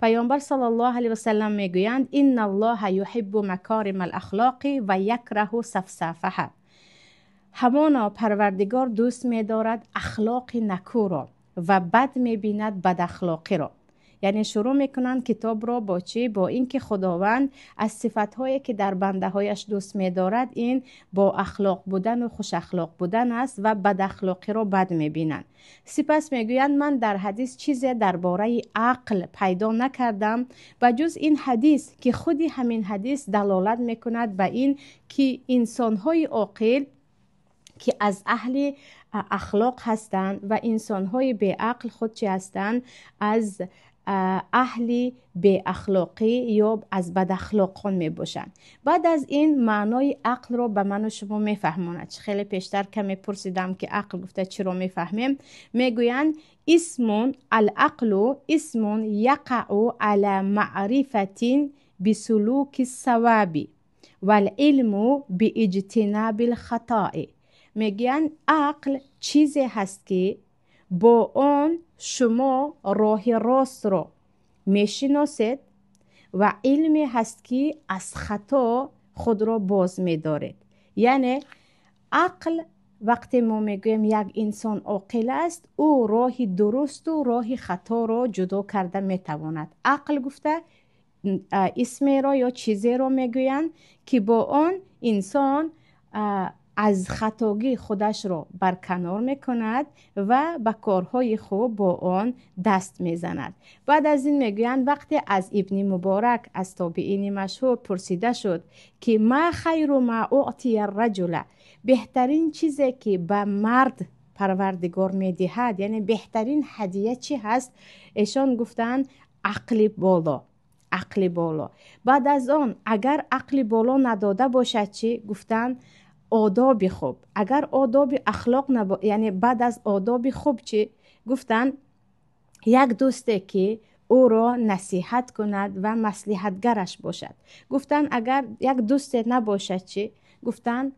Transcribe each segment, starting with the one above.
پیامبر صلی الله علیه و سلم میگویند ان الله یحب مکارم الاخلاق و یکره سفسفه. همانا پروردگار دوست می‌دارد اخلاق نکو را و بد می‌بیند بد اخلاقی را. یعنی شروع میکنند کتاب را با چی؟ با اینکه خداوند از صفت‌هایی که در بنده‌هایش دوست می‌دارد این با اخلاق بودن و خوش اخلاق بودن است و بد اخلاقی را بد می‌بینند. سپس میگویند من در حدیث چیزی درباره عقل پیدا نکردم و جز این حدیث که خودی همین حدیث دلالت میکند به این که انسان‌های عاقل که از اهل اخلاق هستند و انسان‌های بی عقل خود چی هستند؟ از اهل بی اخلاقی یا از بد اخلاقان می باشند. بعد از این معنای عقل رو به من و شما می فهموند. خیلی پیشتر کمی پرسیدم که عقل گفته چی رو می فهمیم. می گویند اسم العقل اسم یقع على معرفت بسلوک الصواب والعلم باجتناب الخطا. میگن عقل چیزی هست که با آن شما راه راست را میشناسید و علمی هست که از خطا خود را باز می‌دارید. یعنی عقل وقتی ما میگویم یک انسان عاقل است او راه درست و راه خطا را جدا کرده میتواند. عقل گفته اسمی را یا چیزی را میگویند که با آن انسان از خطاگی خودش را برکنار میکند و به کارهای خوب با آن دست میزند. بعد از این میگویند وقتی از ابن مبارک از تابعین مشهور پرسیده شد که ما خیر ما اعطی الرجل، بهترین چیزی که به مرد پروردگار میدهد یعنی بهترین هدیه چی هست؟ ایشان گفتند عقل بالا. عقل بالا. بعد از آن اگر عقل بالا نداده باشد چی؟ گفتند آداب خوب. اگر آداب اخلاق یعنی بعد از آداب خوب چی؟ گفتن یک دوستی که او را نصیحت کند و مصلحتگرش باشد. گفتن اگر یک دوستی نباشد چی؟ گفتن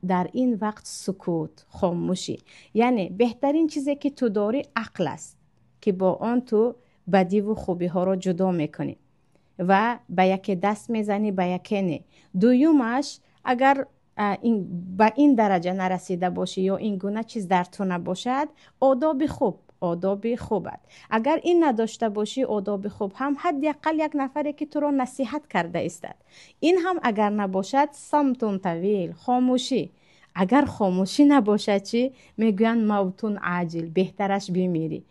در این وقت سکوت، خاموشی. یعنی بهترین چیزی که تو داری عقل است که با آن تو بدی و خوبی ها را جدا میکنی و به یکی دست میزنی به یکی نه. دویومش اگر به این درجه نرسیده باشی یا این گونه چیز در تو نباشد آداب خوب است. اگر این نداشته باشی آداب خوب هم حداقل یک نفری که تو را نصیحت کرده است این هم اگر نباشد صمتون طویل، خاموشی. اگر خاموشی نباشد چی؟ میگویند موتون عاجل، بهترش بمیری.